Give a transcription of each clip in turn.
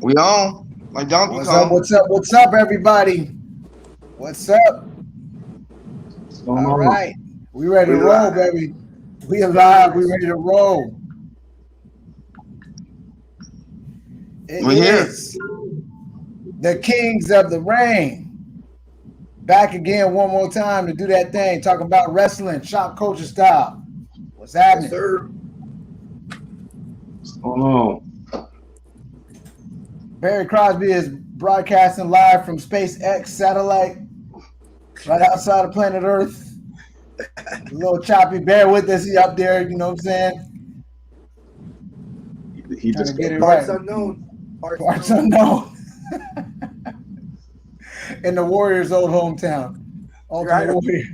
We on like Donkey Kong. What's up, everybody? What's up? All right, we ready to roll, baby. We alive. We ready to roll. It is the Kings of the Ring back again one more time to do that thing, talking about wrestling, Shopkulture style. What's happening? Yes, sir. What's going on? Barry Crosby is broadcasting live from SpaceX satellite right outside of planet Earth. A little choppy. Bear with us. He up there, you know what I'm saying? He just get it Parts right. unknown. Parts unknown. In the Warriors' old hometown. Ultimate Warrior.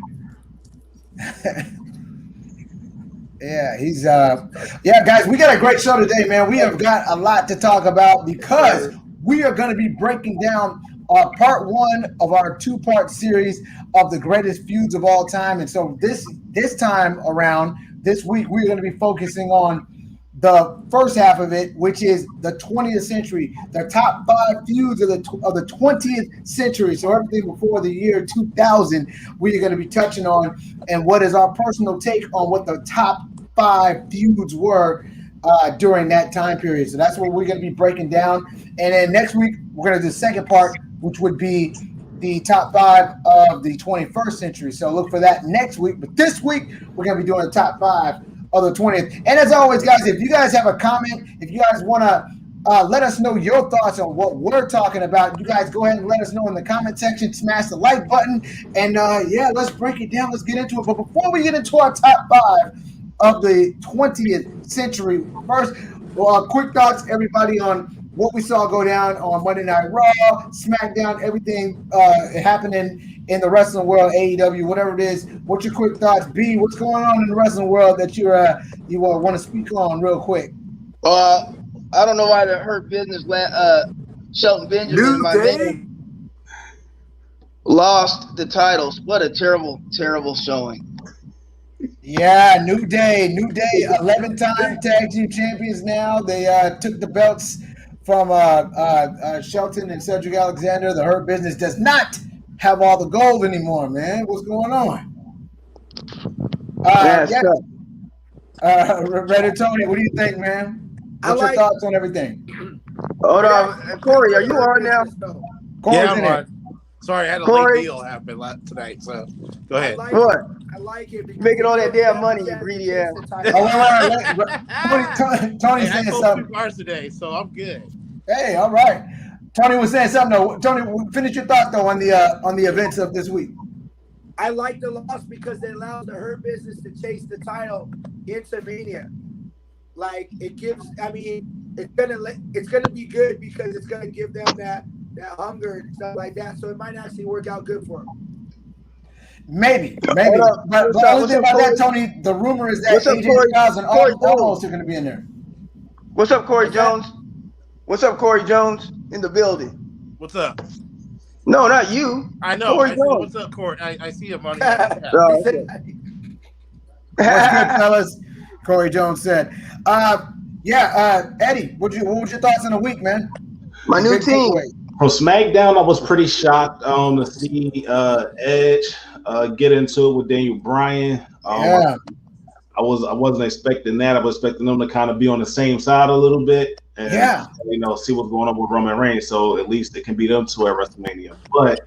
Yeah, he's guys, we got a great show today, man. We have got a lot to talk about because we are going to be breaking down part one of our two-part series of the greatest feuds of all time. And so this time around, this week, we're going to be focusing on the first half of it, which is the 20th century, the top 5 feuds of the 20th century. So everything before the year 2000, we are going to be touching on, and what is our personal take on what the top 5 feuds were during that time period. So that's what we're going to be breaking down. And then next week, we're going to do the second part, which would be the top 5 of the 21st century. So look for that next week. But this week, we're going to be doing the top 5 of the 20th. And as always, guys, if you guys have a comment, if you guys want to let us know your thoughts on what we're talking about, you guys go ahead and let us know in the comment section. Smash the like button. And let's break it down. Let's get into it. But before we get into our top 5 of the 20th century, first, quick thoughts, everybody, on what we saw go down on Monday Night Raw, SmackDown, everything happening in the wrestling world, AEW, whatever it is. What's your quick thoughts? B, what's going on in the wrestling world that you want to speak on real quick? I don't know why the Hurt Business Shelton Benjamin, my man, lost the titles. What a terrible, terrible showing. Yeah, New Day, 11-time tag team champions now. They took the belts from Shelton and Cedric Alexander. The Hurt Business does not have all the gold anymore, man. What's going on? Redder Tony, what do you think, man? What's your thoughts on everything? Hold on, Corey, are you on now? Yeah, I'm on. Sorry, I had a late deal happen tonight, so go ahead. I like it. Making all that damn money, you greedy ass. Tony I saying sold something. 2 cars today, so I'm good. Hey, all right. Tony was saying something though. Tony, finish your thought though on the events of this week. I like the loss because it allows the Hurt Business to chase the title into Mania. Like it gives. I mean, it's gonna be good because it's gonna give them that hunger and stuff like that. So it might actually work out good for them. Maybe. But the only thing about that, Tony, the rumor is that AJ Styles and Almost are going to be in there. What's up, Corey Jones? What's up, Corey Jones in the building? What's up? No, not you. I know. What's up, Corey? I see him on here. What's good, fellas? Corey Jones said. Eddie, what was your thoughts on the week, man? My new team. From SmackDown, I was pretty shocked to see Edge get into it with Daniel Bryan. I wasn't expecting that. I was expecting them to kind of be on the same side a little bit and see what's going on with Roman Reigns. So at least it can beat them two at WrestleMania. But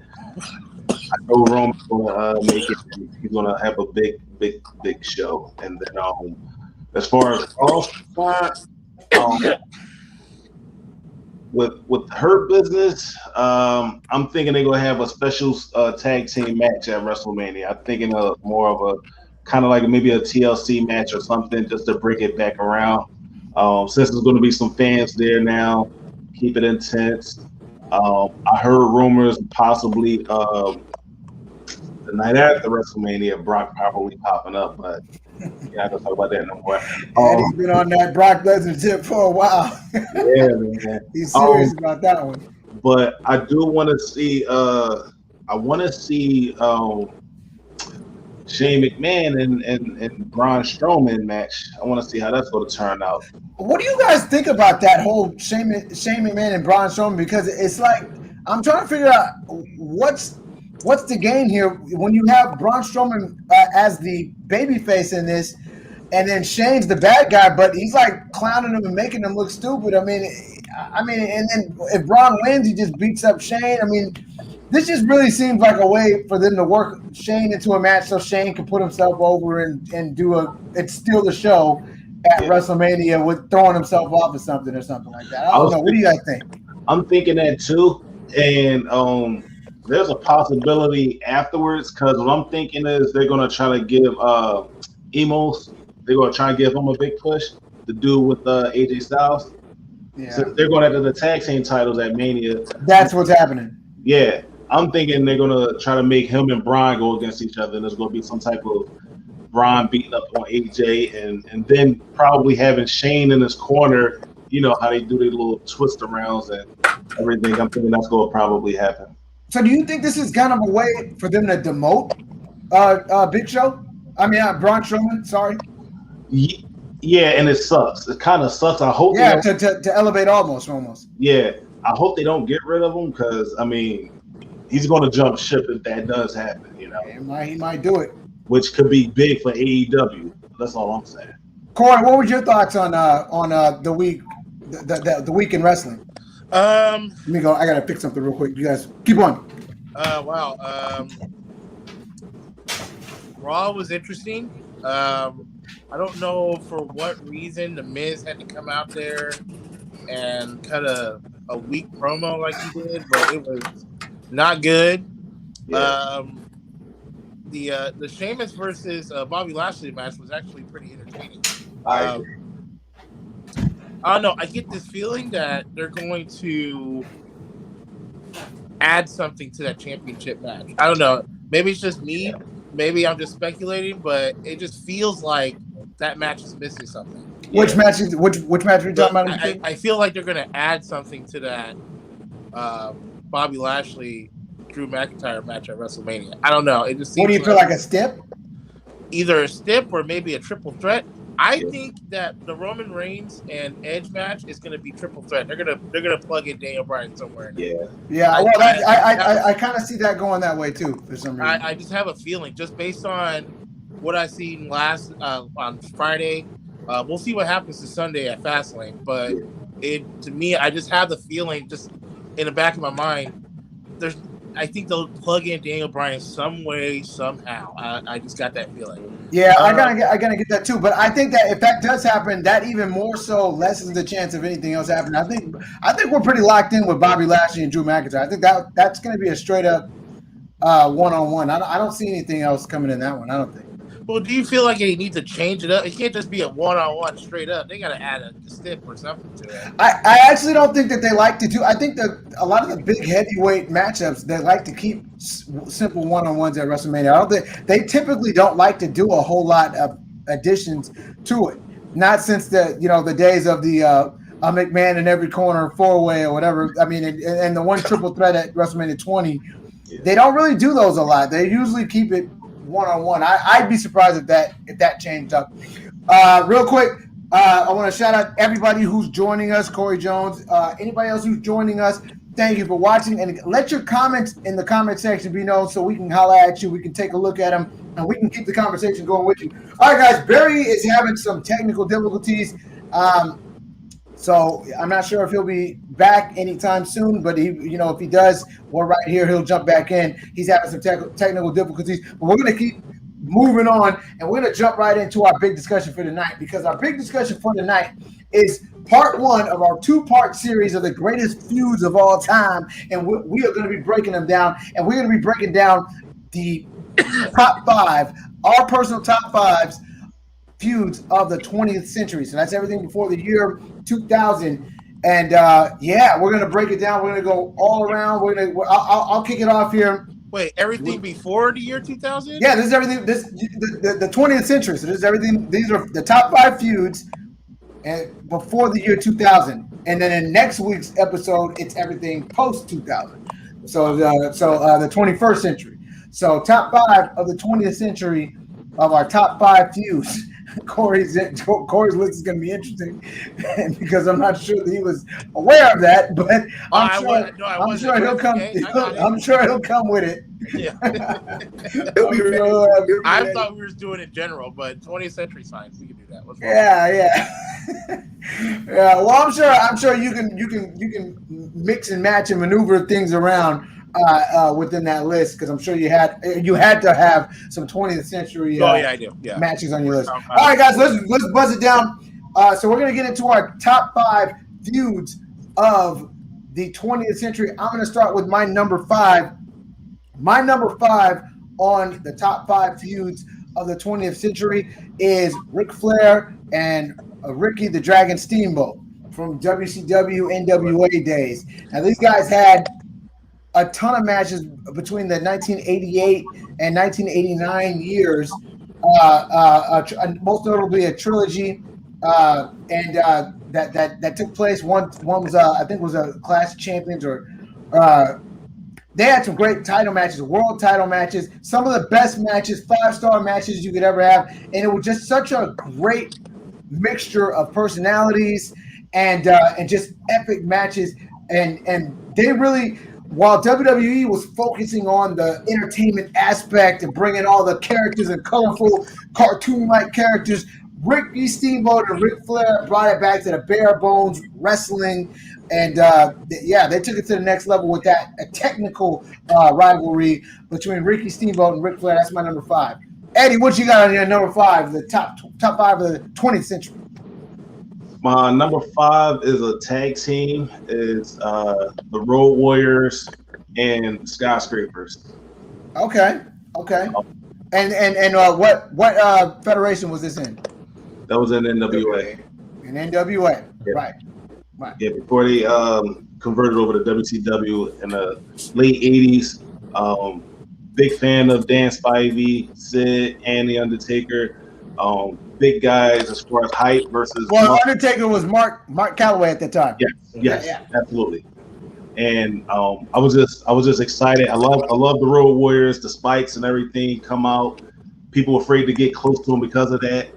I know Roman's gonna make it. He's gonna have a big show. And then as far as all with Hurt Business, I'm thinking they're gonna have a special tag team match at WrestleMania. I'm thinking of more of a kind of like maybe a TLC match or something, just to bring it back around. Since there's going to be some fans there now, keep it intense. I heard rumors possibly the night after WrestleMania, Brock probably popping up, but I don't talk about that no more. He's been on that Brock Lesnar tip for a while. Yeah, man. He's serious about that one. But I do want to see. I want to see Shane McMahon and Braun Strowman match. I want to see how that's going to turn out. What do you guys think about that whole Shane McMahon and Braun Strowman? Because it's like I'm trying to figure out what's the game here when you have Braun Strowman as the babyface in this, and then Shane's the bad guy, but he's like clowning him and making him look stupid. I mean, and then if Braun wins, he just beats up Shane. I mean, this just really seems like a way for them to work Shane into a match so Shane can put himself over and steal the show at WrestleMania with throwing himself off or something like that. I don't know. What do you guys think? I'm thinking that too, and there's a possibility afterwards because what I'm thinking is they're gonna try to give Emos. They're gonna try and give him a big push to do with AJ Styles. Yeah. So they're going after the tag team titles at Mania. That's what's happening. Yeah. I'm thinking they're gonna try to make him and Braun go against each other, and there's gonna be some type of Braun beating up on AJ, and then probably having Shane in his corner. You know how they do their little twist arounds and everything. I'm thinking that's gonna probably happen. So, do you think this is kind of a way for them to demote Big Show? I mean, Braun Strowman. Sorry. Yeah, and it sucks. It kind of sucks. I hope. Yeah, to elevate almost. Yeah, I hope they don't get rid of him because I mean. He's going to jump ship if that does happen, you know. He might do it, which could be big for AEW. That's all I'm saying. Corey, what were your thoughts on the week, the week in wrestling? Let me go. I gotta pick something real quick. You guys keep on. Wow. Raw was interesting. I don't know for what reason the Miz had to come out there and cut a weak promo like he did, but it was. Not good. Yeah. The Sheamus versus Bobby Lashley match was actually pretty entertaining. I don't know. I get this feeling that they're going to add something to that championship match. I don't know. Maybe it's just me. Maybe I'm just speculating, but it just feels like that match is missing something. Which match are you talking about? I feel like they're going to add something to that. Bobby Lashley, Drew McIntyre match at WrestleMania. I don't know. It just seems. What do you feel like a stip? Either a stip or maybe a triple threat. I think that the Roman Reigns and Edge match is going to be triple threat. They're gonna plug in Daniel Bryan somewhere. Yeah. I kind of see that going that way too for some reason. I just have a feeling, just based on what I seen last on Friday. We'll see what happens to Sunday at Fastlane, but to me, I just have the feeling, just in the back of my mind, I think they'll plug in Daniel Bryan some way, somehow. I just got that feeling. Yeah, I gotta get that too. But I think that if that does happen, that even more so lessens the chance of anything else happening. I think we're pretty locked in with Bobby Lashley and Drew McIntyre. I think that's going to be a straight up one-on-one. I don't see anything else coming in that one. I don't think. Well, do you feel like they need to change it up? It can't just be a one-on-one straight up. They got to add a stip or something to it. I actually don't think that they like to do. I think that a lot of the big heavyweight matchups, they like to keep simple one-on-ones at WrestleMania. I don't think they typically don't like to do a whole lot of additions to it. Not since the days of the McMahon in every corner four-way or whatever. I mean, and the one triple threat at WrestleMania 20, they don't really do those a lot. They usually keep it one-on-one. I'd be surprised if that changed up. Real quick, I want to shout out everybody who's joining us. Corey Jones, anybody else who's joining us, thank you for watching. And let your comments in the comment section be known so we can holler at you. We can take a look at them, and we can keep the conversation going with you. All right, guys, Barry is having some technical difficulties. So I'm not sure if he'll be back anytime soon, but if he does, we're right here. He'll jump back in. He's having some technical difficulties, but we're going to keep moving on, and we're going to jump right into our big discussion for tonight, because our big discussion for tonight is part one of our two-part series of the greatest feuds of all time, and we are going to be breaking them down, and we're going to be breaking down the top five, our personal top fives feuds of the 20th century. So that's everything before the year 2000. And we're gonna break it down. We're gonna go all around. I'll kick it off here. Wait, everything before the year 2000? Yeah, this is everything. The 20th century. So this is everything. These are the top five feuds and before the year 2000. And then in next week's episode, it's everything post 2000. So the 21st century. So top 5 of the 20th century of our top 5 feuds. Corey's list is going to be interesting because I'm not sure that he was aware of that, but I'm sure he'll come. Okay, I'm sure he'll come with it. Yeah. I thought we were doing it general, but 20th century science, we can do that. Yeah. Yeah. Well, I'm sure you can mix and match and maneuver things around within that list because I'm sure you had to have some 20th century I do. Yeah. matches on your list. All right, guys, let's buzz it down. So we're gonna get into our top 5 feuds of the 20th century. I'm gonna start with my number 5. My number 5 on the top 5 feuds of the 20th century is Ric Flair and Ricky the Dragon Steamboat from WCW NWA days. Now these guys had a ton of matches between the 1988 and 1989 years, most notably a trilogy, and that took place. One was I think was a Clash of Champions, or they had some great title matches, world title matches, some of the best matches, 5-star matches you could ever have, and it was just such a great mixture of personalities and just epic matches, and they really. While WWE was focusing on the entertainment aspect and bringing all the characters and colorful cartoon-like characters, Ricky Steamboat and Ric Flair brought it back to the bare bones wrestling, and they took it to the next level with that a technical rivalry between Ricky Steamboat and Ric Flair. That's my number 5. Eddie, what you got on your number 5? The top 5 of the 20th century. My number 5 is a tag team. It's the Road Warriors and Skyscrapers. Okay. And what federation was this in? That was in NWA. In NWA, yeah. Right. Yeah, before they converted over to WCW in the late 80s. Big fan of Dan Spivey, Sid, and the Undertaker. Big guys as far as height versus. Well, Undertaker was Mark Calloway at the time. Yes, absolutely. And I was just excited. I love the Road Warriors, the spikes and everything come out. People were afraid to get close to them because of that.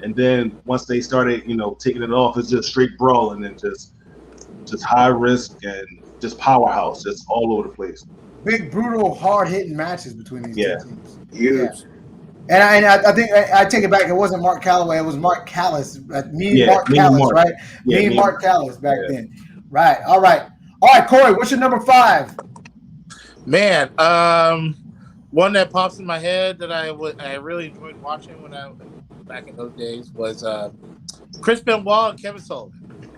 And then once they started, taking it off, it's just straight brawling and just high risk and just powerhouse, just all over the place. Big, brutal, hard-hitting matches between these two teams. Huge. Yeah. And I think I take it back. It wasn't Mark Calloway. It was Mark Callis. Mark Callis, right? Me and Mark Callis back then. Right. All right, Corey, what's your number 5? Man, one that pops in my head that I really enjoyed watching when I was back in those days was Chris Benoit and Kevin Sullivan.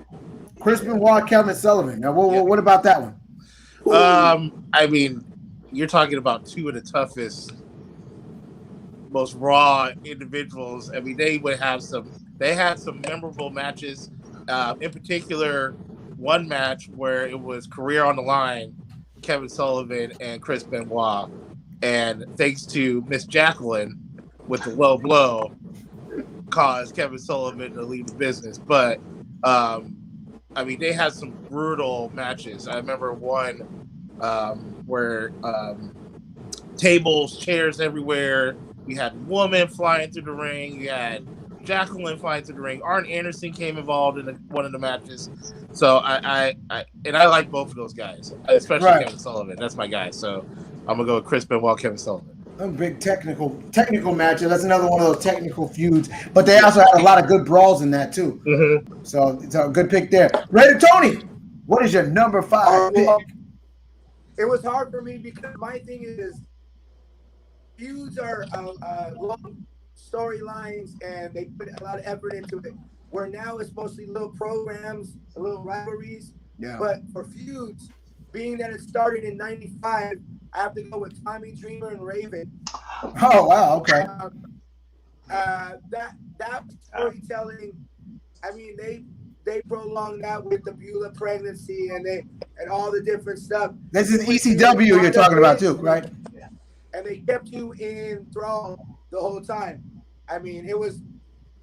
Chris Benoit, Kevin Sullivan. Now, what about that one? I mean, you're talking about two of the toughest, most raw individuals. I mean, they had some memorable matches. In particular, one match where it was career on the line, Kevin Sullivan and Chris Benoit. And thanks to Miss Jacqueline with the low blow, caused Kevin Sullivan to leave the business. But I mean, they had some brutal matches. I remember one where tables, chairs everywhere. You had woman flying through the ring. You had Jacqueline flying through the ring. Arn Anderson came involved in one of the matches. So I like both of those guys, especially Kevin Sullivan. That's my guy. So I'm gonna go with Chris Benoit, Kevin Sullivan. A big technical matches. That's another one of those technical feuds. But they also had a lot of good brawls in that too. Mm-hmm. So it's a good pick there. Raider Tony, what is your number 5 pick? It was hard for me because my thing is feuds are long storylines and they put a lot of effort into it. Where now it's mostly little programs, little rivalries. Yeah. But for feuds, being that it started in '95, I have to go with Tommy Dreamer and Raven. Oh wow, okay. That storytelling. I mean, they prolonged that with the Beulah pregnancy and all the different stuff. This is ECW you're talking about too, right? And they kept you in thrall the whole time. I mean, it was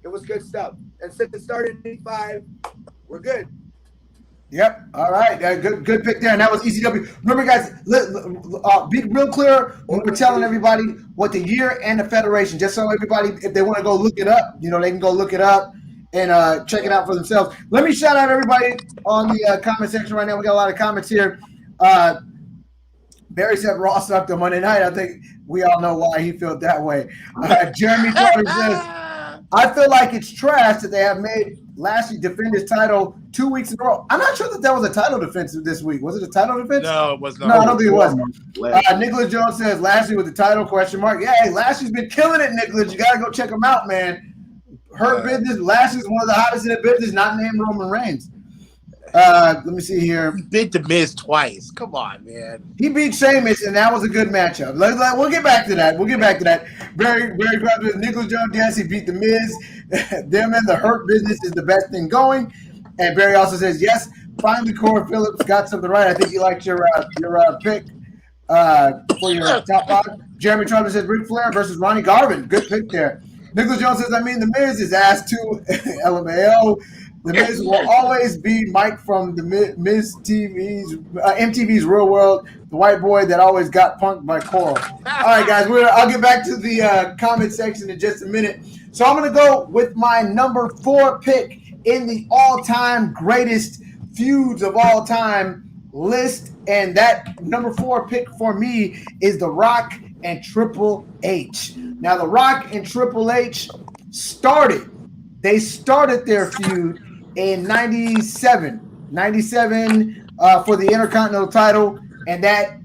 good stuff. And since it started in '85, we're good. Yep. All right. Good pick there. And that was ECW. Remember, guys, be real clear when we're telling everybody what the year and the federation, just so everybody, if they want to go look it up, they can go look it up and check it out for themselves. Let me shout out everybody on the comment section right now. We got a lot of comments here. Barry said Raw sucked on Monday night. I think we all know why he felt that way. Jeremy Carter says, I feel like it's trash that they have made Lashley defend his title 2 weeks in a row. I'm not sure that was a title defense this week. Was it a title defense? No, it was not. No, I don't think it was. Nicholas Jones says Lashley with the title, question mark. Yeah, hey, Lashley's been killing it, Nicholas. You got to go check him out, man. Hurt business. Lashley's one of the hottest in the business, not named Roman Reigns. Let me see here. He beat The Miz twice. Come on, man. He beat Sheamus, and that was a good matchup. We'll get back to that. Very grabbed Nicholas Jones. Yes, he beat The Miz. Them and the Hurt Business is the best thing going. And Barry also says, yes, finally Corey Phillips got something right. I think you liked your pick for your top five. Jeremy Trump says Ric Flair versus Ronnie Garvin. Good pick there. Nicholas Jones says, The Miz is ass too. LMAO. The Miz will always be Mike from the Miz TV's MTV's Real World, the white boy that always got punked by Coral. All right, guys, I'll get back to the comment section in just a minute. So I'm going to go with my number 4 pick in the all-time greatest feuds of all time list, and that number 4 pick for me is The Rock and Triple H. Now, The Rock and Triple H started their feud in 97 for the Intercontinental title, and that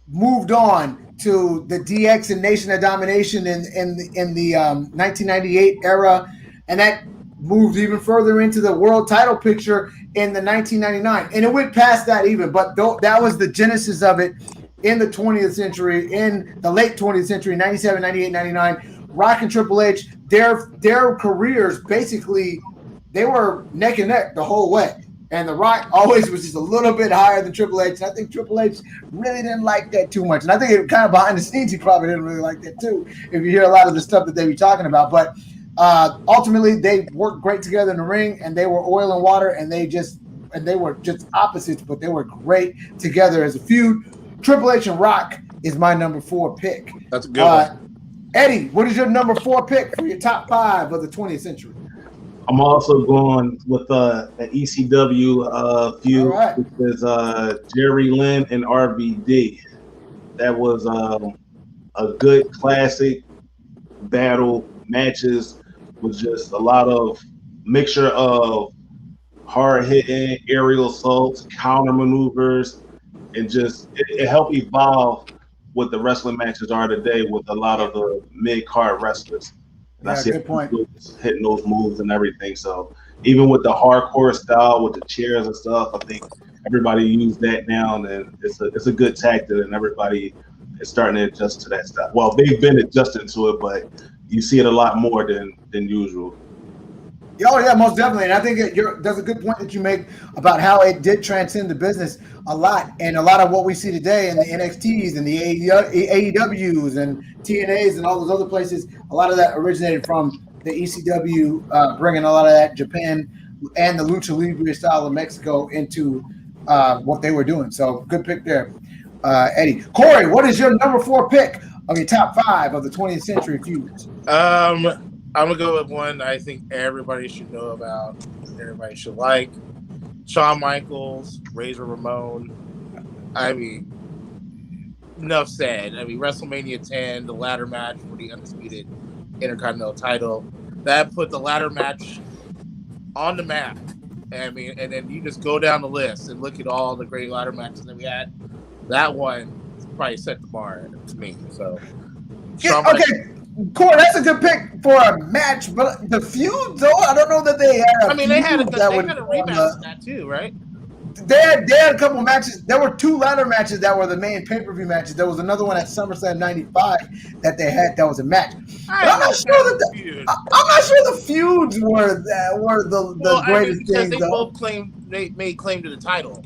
moved on to the DX and Nation of Domination in the 1998 era, and that moved even further into the world title picture in the 1999, and it went past that even, but that was the genesis of it in the 20th century, in the late 20th century, 97, 98, 99. Rock and Triple H, their careers basically, they were neck and neck the whole way. And The Rock always was just a little bit higher than Triple H. And I think Triple H really didn't like that too much. And I think it kind of behind the scenes, he probably didn't really like that too, if you hear a lot of the stuff that they be talking about. But ultimately, they worked great together in the ring, and they were oil and water, and they were just opposites, but they were great together as a feud. Triple H and Rock is my number 4 pick. That's a good one. Eddie, what is your number 4 pick for your top 5 of the 20th century? I'm also going with an ECW feud, right, which is Jerry Lynn and RVD. That was a good classic battle matches with just a lot of mixture of hard hitting, aerial assaults, counter maneuvers, and just it helped evolve what the wrestling matches are today with a lot of the mid-card wrestlers. And I see good point. Hitting those moves and everything. So even with the hardcore style with the chairs and stuff, I think everybody used that now, and it's a good tactic, and everybody is starting to adjust to that stuff. Well, they've been adjusting to it, but you see it a lot more than usual. Oh, yeah, most definitely. And I think there's a good point that you make about how it did transcend the business a lot. And a lot of what we see today in the NXTs and the AEWs and TNAs and all those other places, a lot of that originated from the ECW, bringing a lot of that Japan and the Lucha Libre style of Mexico into what they were doing. So good pick there, Eddie. Corey, what is your number 4 pick of your top 5 of the 20th century feuds? I'm going to go with one I think everybody should know about, everybody should like. Shawn Michaels, Razor Ramon. I mean, enough said. I mean, WrestleMania 10, the ladder match for the undisputed Intercontinental title, that put the ladder match on the map. I mean, and then you just go down the list and look at all the great ladder matches that we had. That one probably set the bar to me. So, yeah, okay. Corey, that's a good pick for a match, but the feud, though, I don't know that they had. They had a rematch of that too, right? They had a couple of matches. There were 2 ladder matches that were the main pay-per-view matches. There was another one at SummerSlam '95 that they had that was a match. I'm not sure the feuds were the greatest things. They both made claim to the title.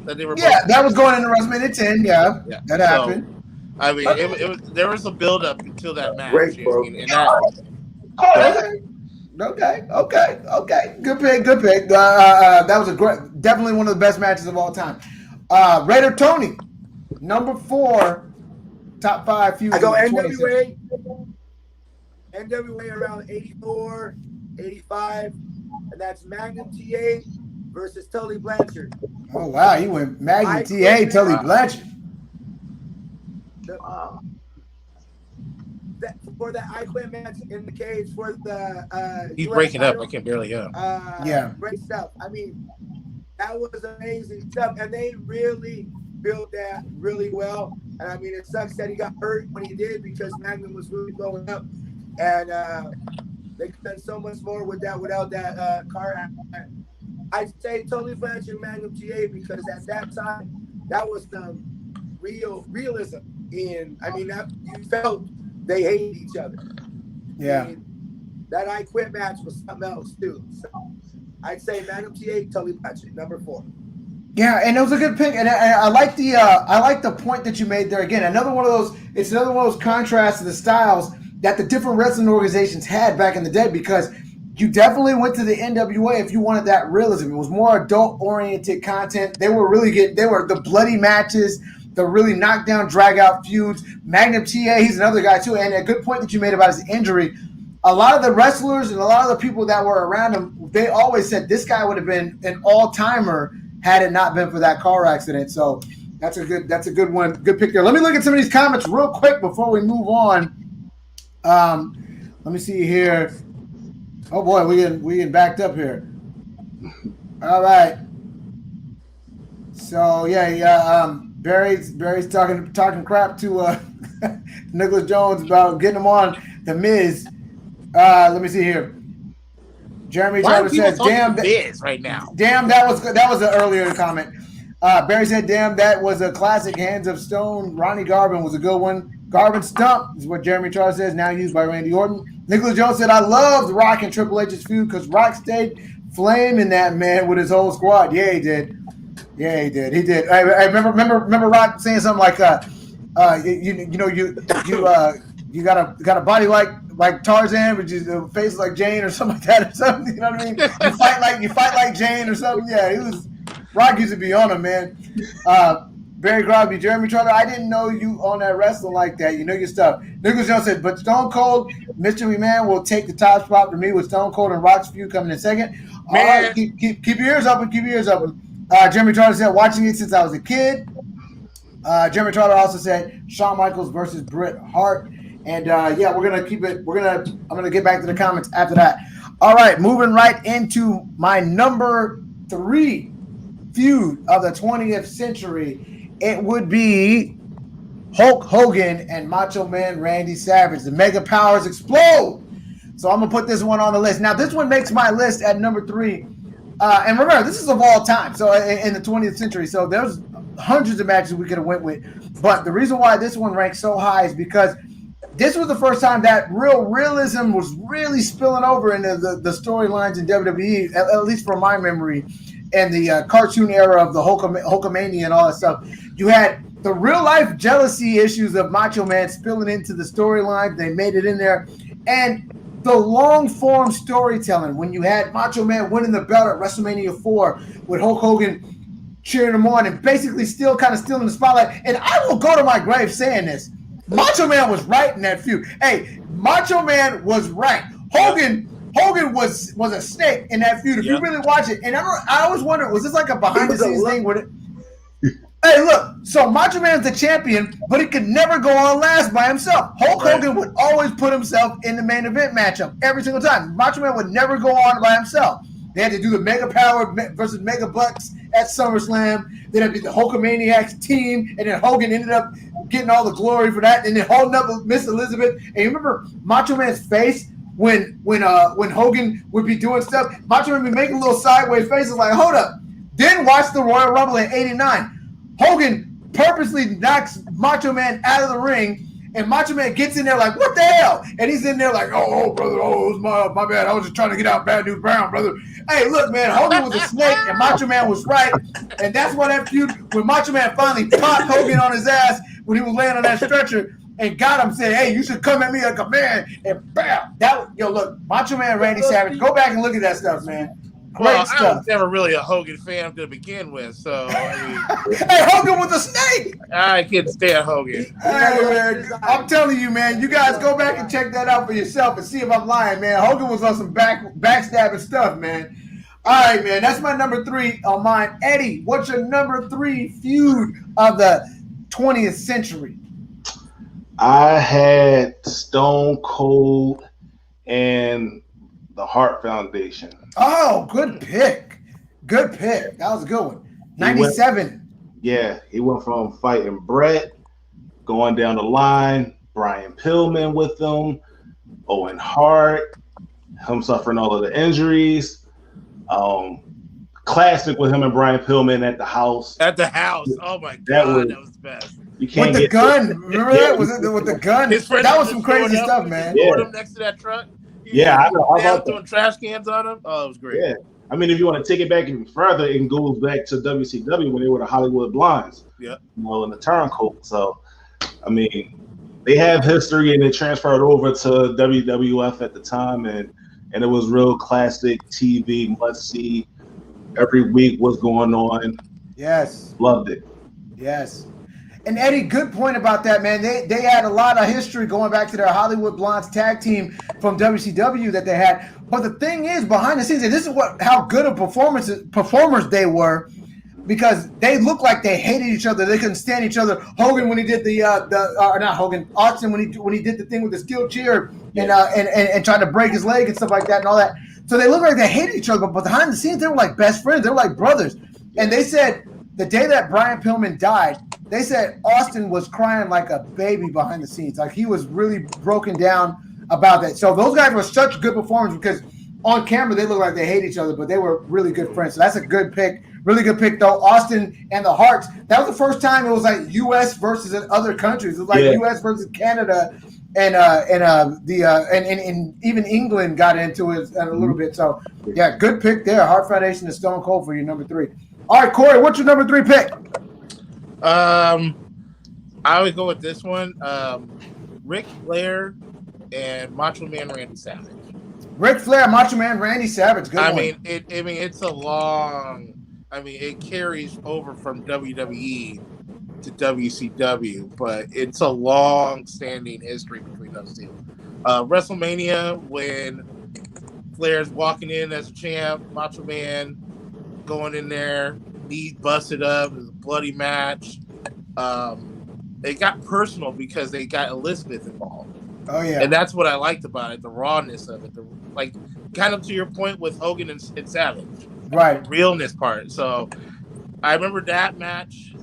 That they were. Yeah, that was going into WrestleMania 10. Yeah, that happened. So, I mean, there was a build-up until that match. Great, bro. Okay. Good pick. That was definitely one of the best matches of all time. Raider Tony, number 4, top 5 feuds. I go of the 20th century. NWA around 84, 85, and that's Magnum TA versus Tully Blanchard. Oh, wow. He went Magnum TA, Tully Blanchard. For that I Quit match in the cage for the He's breaking up. I can barely hear him. Great stuff. I mean, that was amazing stuff, and they really built that really well. And I mean, it sucks that he got hurt when he did because Magnum was really blowing up, and they could have done so much more with that without that car accident. I'd say Tony Blanchard and Magnum TA because at that time that was the realism in. I mean, that you felt they hated each other. Yeah. I mean, that I Quit match was something else too. So I'd say Magnum TA, Tully Blanchard, number 4. Yeah, and it was a good pick, and I like the point that you made there. Again, another one of those contrasts to the styles that the different wrestling organizations had back in the day, because you definitely went to the NWA if you wanted that realism. It was more adult-oriented content. They were the bloody matches, the really knockdown, drag-out feuds. Magnum TA, he's another guy too, and a good point that you made about his injury. A lot of the wrestlers and a lot of the people that were around him, they always said this guy would have been an all-timer had it not been for that car accident. So that's a good one. Good pick there. Let me look at some of these comments real quick before we move on. Let me see here. Oh boy, we getting backed up here. All right. So Barry's talking crap to Nicholas Jones about getting him on the Miz. Let me see here. Jeremy Charter says, "Damn, right now. Damn, that was an earlier comment." Barry said, "Damn, that was a classic. Hands of Stone. Ronnie Garvin was a good one. Garvin Stump is what Jeremy Charter says. Now used by Randy Orton." Nicholas Jones said, "I loved Rock and Triple H's feud because Rock stayed flaming that man with his whole squad." Yeah, he did. He did. I remember Rock saying something like, you got a body like Tarzan, which is a face like Jane or something like that, or something. You know what I mean? You fight like Jane or something. Yeah, Rock used to be on him, man. Barry Crosby, Jeremy Trotter, I didn't know you on that wrestling like that. You know your stuff. Nicholas Jones said, but Stone Cold, Mr. McMahon will take the top spot for me with Stone Cold and Rock's feud coming in second. Man. All right, keep your ears open. Jeremy Trotter said, watching it since I was a kid. Jeremy Trotter also said Shawn Michaels versus Bret Hart. And we're gonna keep it. I'm gonna get back to the comments after that. All right, moving right into my number 3 feud of the 20th century. It would be Hulk Hogan and Macho Man Randy Savage. The Mega Powers explode. So I'm gonna put this one on the list. Now this one makes my list at number 3. And remember, this is of all time. So in the 20th century. So there's hundreds of matches we could have went with. But the reason why this one ranks so high is because this was the first time that realism was really spilling over into the storylines in WWE, at least from my memory, and the cartoon era of the Hulkamania and all that stuff. You had the real-life jealousy issues of Macho Man spilling into the storyline. They made it in there. And the long-form storytelling, when you had Macho Man winning the belt at WrestleMania 4 with Hulk Hogan cheering him on and basically still in the spotlight. And I will go to my grave saying this. Macho Man was right in that feud. Hey, Macho Man was right. Hogan was a snake in that feud. If you really watch it, and I always wonder, was this like a behind-the-scenes thing with it? Hey, look, so Macho Man's the champion, but he could never go on last by himself. Hulk Hogan would always put himself in the main event matchup every single time. Macho Man would never go on by himself. They had to do the Mega Power versus Mega Bucks at SummerSlam. Then it'd be the Hulkamaniacs team, and then Hogan ended up getting all the glory for that, and then holding up with Miss Elizabeth. And you remember Macho Man's face when Hogan would be doing stuff? Macho Man would be making little sideways faces like, hold up. Then watch the Royal Rumble in '89. Hogan purposely knocks Macho Man out of the ring, and Macho Man gets in there like, what the hell? And he's in there like, oh brother, it was my bad. I was just trying to get out Bad News Brown, brother. Hey, look, man, Hogan was a snake, and Macho Man was right. And that's why that feud, when Macho Man finally popped Hogan on his ass when he was laying on that stretcher, and got him saying, "Hey, you should come at me like a man." And bam, look, Macho Man Randy Savage. Go back and look at that stuff, man. Great stuff. I was never really a Hogan fan to begin with, so I mean, hey, Hogan with a snake. I can't stand Hogan. Hey, man, I'm telling you, man. You guys go back and check that out for yourself and see if I'm lying, man. Hogan was on some backstabbing stuff, man. All right, man. That's my number 3 on mine. Eddie, what's your number 3 feud of the 20th century? I had Stone Cold and the Hart Foundation. Oh, good pick. Good pick. That was a good one. 97. He went from fighting Brett, going down the line, Brian Pillman with him, Owen Hart, him suffering all of the injuries. Classic with him and Brian Pillman at the house. Oh my God, that was the best. You can't with the gun. Remember that? Was it with the gun? That was some crazy stuff, man. Put him next to that truck. I know. Throwing trash cans on him. Oh, it was great. Yeah. I mean, if you want to take it back even further, it goes back to WCW when they were the Hollywood Blondes. Yeah. In the turncoat. So, I mean, they have history and they transferred over to WWF at the time, and it was real classic TV, must see. Every week, what's going on? Yes. Loved it. Yes. And Eddie, good point about that, man. They had a lot of history going back to their Hollywood Blondes tag team from WCW that they had. But the thing is, behind the scenes, and this is how good of performers they were, because they looked like they hated each other. They couldn't stand each other. Hogan when he did Austin when he did the thing with the steel chair and tried to break his leg and stuff like that and all that. So they looked like they hated each other, but behind the scenes, they were like best friends. They were like brothers. And they said the day that Brian Pillman died, they said Austin was crying like a baby behind the scenes. Like he was really broken down about that. So those guys were such good performers because on camera, they looked like they hate each other, but they were really good friends. So that's a good pick. Really good pick, though. Austin and the Hearts. That was the first time it was like U.S. versus other countries. It was like U.S. versus Canada. And even England got into it a little bit. So, yeah, good pick there. Hart Foundation and Stone Cold for your number 3. All right, Corey, what's your number 3 pick? I would go with this one. Ric Flair and Macho Man Randy Savage. Ric Flair, Macho Man Randy Savage. Good one. It's a long. It carries over from WWE to WCW, but it's a long-standing history between those two. WrestleMania, when Flair's walking in as a champ, Macho Man going in there, knees busted up, it was a bloody match. It got personal because they got Elizabeth involved. Oh yeah, and that's what I liked about it—the rawness of it, kind of to your point with Hogan and Savage, right? Realness part. So I remember that match.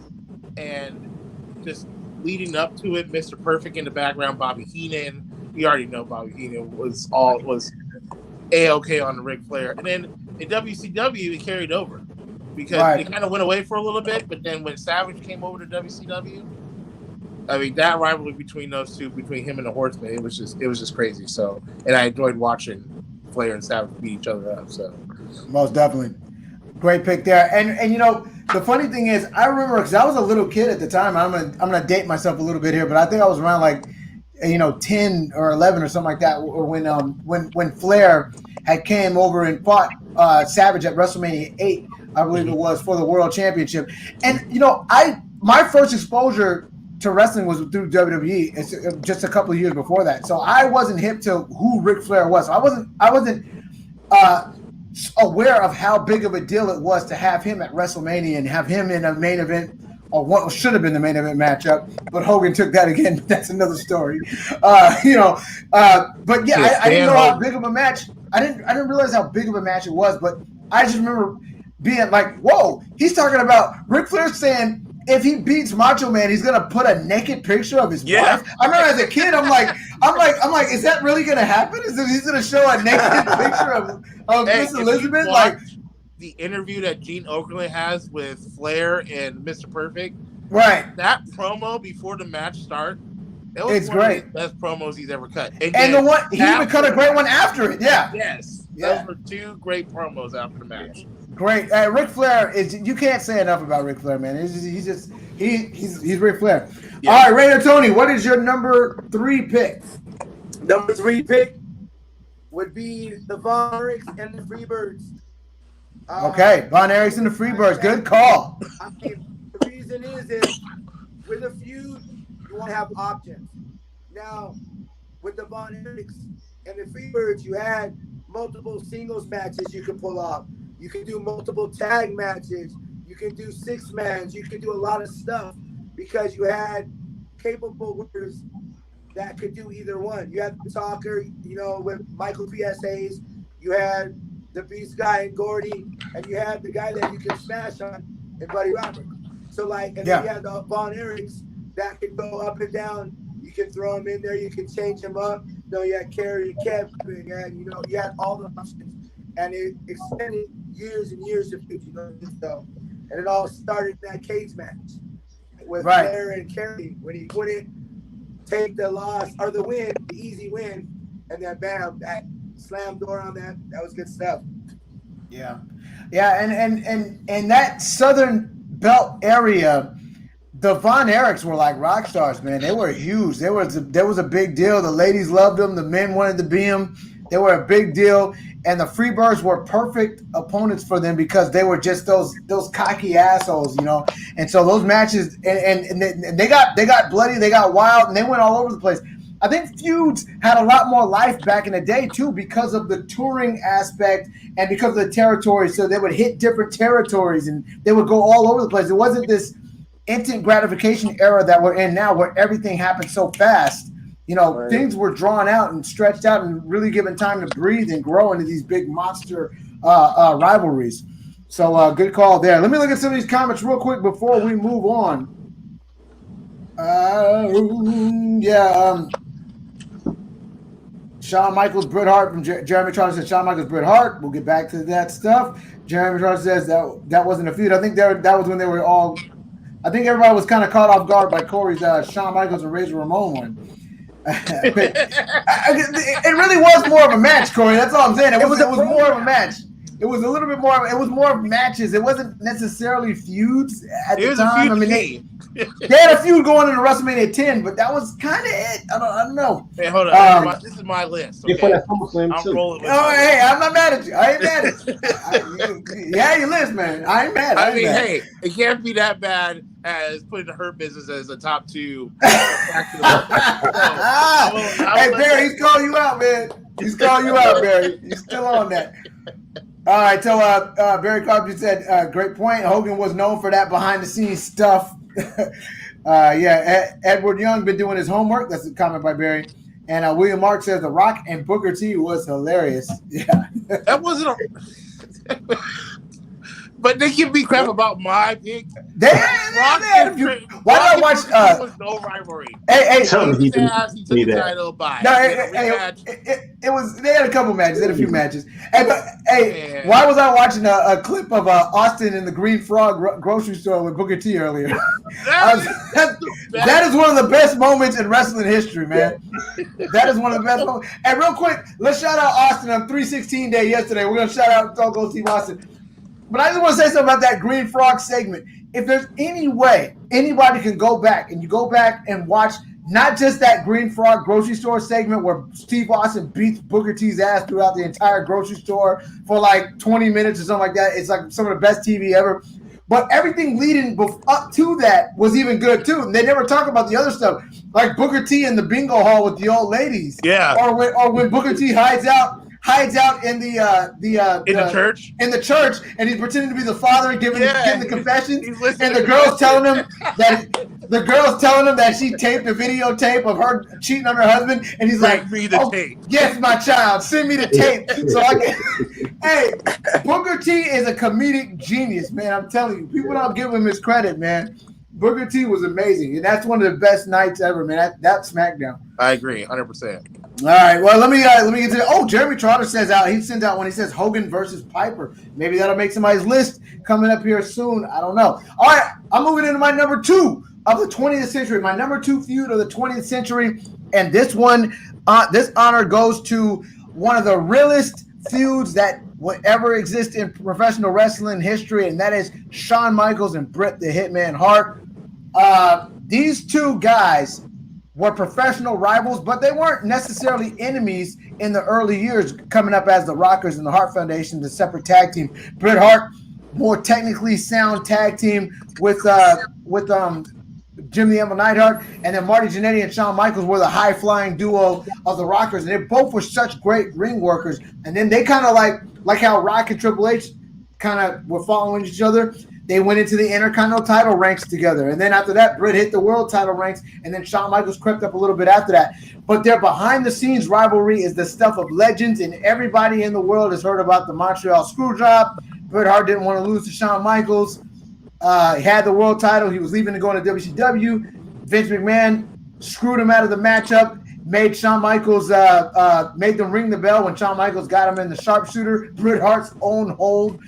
And just leading up to it, Mr. Perfect in the background, Bobby Heenan. You already know Bobby Heenan was A-OK on the Ric Flair. And then in WCW, it carried over because they kind of went away for a little bit. But then when Savage came over to WCW, that rivalry between those two, between him and the Horseman, it was just crazy. So, and I enjoyed watching Flair and Savage beat each other up. So, most definitely, great pick there. And the funny thing is, I remember because I was a little kid at the time. I'm gonna date myself a little bit here, but I think I was around 10 or 11 or something like that. Or when Flair had came over and fought Savage at WrestleMania 8, I believe it was, for the World Championship. And my first exposure to wrestling was through WWE. It's just a couple of years before that, so I wasn't hip to who Ric Flair was. So I wasn't aware of how big of a deal it was to have him at WrestleMania and have him in a main event, or what should have been the main event matchup, but Hogan took that again. But that's another story. But yeah, I didn't know how big of a match. I didn't realize how big of a match it was, but I just remember being like, "Whoa!" He's talking about Ric Flair saying if he beats Macho Man, he's gonna put a naked picture of his wife. I remember as a kid, I'm like, is that really gonna happen? He's gonna show a naked picture of Miss Elizabeth? The interview that Gene Okerlund has with Flair and Mr. Perfect, right? That promo before the match starts, it's great. Of the best promos he's ever cut. And the one he even cut a great one after it. Yeah. Yes. Those were 2 great promos after the match. Great. Ric Flair you can't say enough about Ric Flair, man. He's just He's Ric Flair. Yeah. All right, Raider Tony, what is your number 3 pick? Number 3 pick would be the Von Erichs and the Freebirds. Okay, Von Erichs and the Freebirds. Good call. I mean, the reason is with a feud, you want to have options. Now, with the Von Erichs and the Freebirds, you had multiple singles matches you could pull off. You can do multiple tag matches. You can do 6-mans. You can do a lot of stuff because you had capable workers that could do either one. You had the Talker, with Michael P.S. Hayes. You had the Beast guy and Gordy, and you had the guy that you can smash on and Buddy Roberts. So then you had the Von Erichs that could go up and down. You can throw them in there. You can change them up. You had Kerry and Kevin, and you had all the options, and it extended years and years of feud. And it all started in that cage match with Flair and Kerry when he wouldn't take the loss or the win, the easy win, and then bam, that slam door on that. That was good stuff. Yeah, and that Southern Belt area, the Von Erichs were like rock stars, man. They were huge. There was a big deal. The ladies loved them. The men wanted to be them. They were a big deal, and the Freebirds were perfect opponents for them because they were just those cocky assholes, And so those matches, and they got bloody, they got wild, and they went all over the place. I think feuds had a lot more life back in the day too because of the touring aspect and because of the territories. So they would hit different territories and they would go all over the place. It wasn't this instant gratification era that we're in now where everything happens so fast. Things were drawn out and stretched out and really given time to breathe and grow into these big monster rivalries. So good call there. Let me look at some of these comments real quick before we move on. Shawn Michaels, Bret Hart from Jeremy Trotter says Shawn Michaels, Bret Hart. We'll get back to that stuff. Jeremy Trotter says that wasn't a feud. I think that was when they were all. I think everybody was kind of caught off guard by Corey's Shawn Michaels and Razor Ramon one. It really was more of a match, Corey. That's all I'm saying. It was more of a match. It was a little bit more. It was more of matches. It wasn't necessarily feuds at the time. They had a feud going into WrestleMania 10, but that was kind of it. I don't know. Hey, hold on. This is my list. Okay? I'm rolling with hey, I'm not mad at you. I ain't mad at you. Yeah, your list, man. I ain't mad. Hey, it can't be that bad as putting the Hurt Business as a top 2. Hey, Barry, he's calling you out, man. He's calling you out, Barry. He's still on that. All right, so Barry Carpenter said, great point. Hogan was known for that behind-the-scenes stuff. Edward Young been doing his homework. That's a comment by Barry. And William Mark says The Rock and Booker T was hilarious. Yeah, that wasn't a. But they give me crap about my pick. Why not watch? There was no rivalry. Hey, he took the title by. No, it was. They had a couple matches. They had a few matches. Why was I watching a clip of Austin in the Green Frog grocery store with Booker T earlier? That is one of the best moments in wrestling history, man. That is one of the best moments. And real quick, let's shout out Austin on 316 Day yesterday. We're gonna shout out Stone Cold Steve Austin. But I just want to say something about that Green Frog segment. If there's any way anybody can go back and watch not just that Green Frog grocery store segment where Steve Austin beats Booker T's ass throughout the entire grocery store for like 20 minutes or something like that. It's like some of the best TV ever. But everything leading up to that was even good too. And they never talk about the other stuff, like Booker T in the bingo hall with the old ladies. Yeah. Or when Booker T hides out in the church. In the church, and he's pretending to be the father, giving the confessions, and the girls telling him that she taped a videotape of her cheating on her husband, and he's like, "Me the tape." Yes, my child, send me the tape so I can. Hey, Booker T is a comedic genius, man. I'm telling you, people don't give him his credit, man. Booker T was amazing, and that's one of the best nights ever, man. That SmackDown. I agree, 100%. All right, well, let me get to it. Oh, Jeremy Trotter sends out when he says Hogan versus Piper. Maybe that'll make somebody's list coming up here soon. I don't know. All right, I'm moving into my number 2 of the 20th century. My number 2 feud of the 20th century, and this one, this honor goes to one of the realest feuds that would ever exist in professional wrestling history, and that is Shawn Michaels and Bret the Hitman Hart. these two guys were professional rivals, but they weren't necessarily enemies in the early years, coming up as the Rockers and the Hart Foundation, the separate tag team. Bret Hart, more technically sound tag team with Jim the Anvil Neidhart, and then Marty Jannetty and Shawn Michaels were the high-flying duo of the Rockers, and they both were such great ring workers. And then they kind of like how Rock and Triple H kind of were following each other. They went into the Intercontinental title ranks together, and then after that, Bret hit the world title ranks, and then Shawn Michaels crept up a little bit after that. But their behind-the-scenes rivalry is the stuff of legends, and everybody in the world has heard about the Montreal Screwjob. Bret Hart didn't want to lose to Shawn Michaels. He had the world title. He was leaving to go into WCW. Vince McMahon screwed him out of the matchup, made Shawn Michaels made them ring the bell when Shawn Michaels got him in the sharpshooter, Bret Hart's own hold.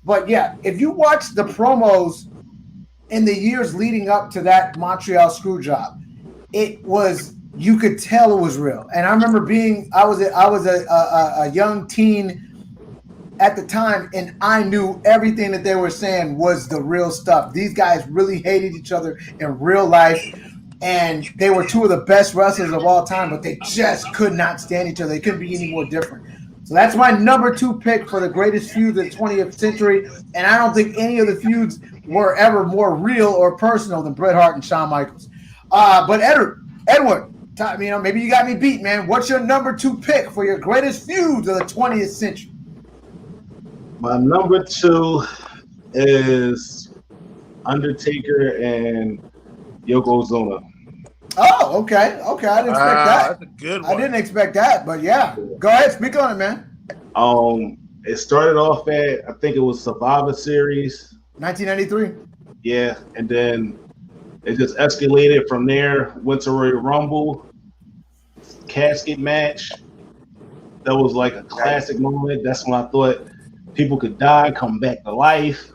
But yeah, if you watch the promos in the years leading up to that Montreal Screwjob, you could tell it was real. And I remember I was a young teen at the time, and I knew everything that they were saying was the real stuff. These guys really hated each other in real life, and they were two of the best wrestlers of all time, but they just could not stand each other. They couldn't be any more different. So that's my number 2 pick for the greatest feuds of the 20th century, and I don't think any of the feuds were ever more real or personal than Bret Hart and Shawn Michaels. But Edward, maybe you got me beat, man. What's your number 2 pick for your greatest feuds of the 20th century? My number 2 is Undertaker and Yokozuna. Oh, okay. I didn't expect that. That's a good one. I didn't expect that, but yeah. Go ahead, speak on it, man. It started off at, I think it was Survivor Series. 1993. Yeah, and then it just escalated from there. Went to Royal Rumble, casket match. That was like a classic moment. That's when I thought people could die, come back to life.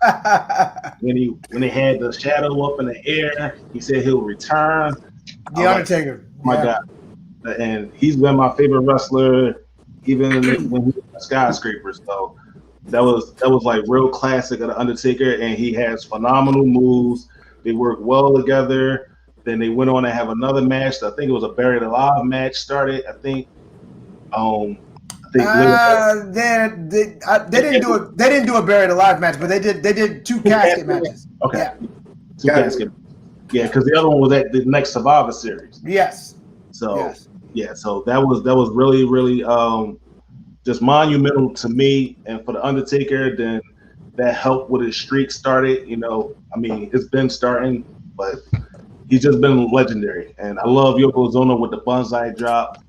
when they had the shadow up in the air, he said he'll return. The Undertaker. Oh my God. And he's been my favorite wrestler even when he was a skyscraper. So that was like real classic of the Undertaker, and he has phenomenal moves. They work well together. Then they went on to have another match. I think it was a Buried Alive match started. They didn't do a Buried Alive match, but they did 2 casket matches. Okay. Yeah. 2 casket. Yeah, because the other one was at the next Survivor Series. Yes. So yes. Yeah, so that was really, really just monumental to me and for the Undertaker. Then that helped with his streak started. It's been starting, but he's just been legendary. And I love Yokozuna with the bonsai drop.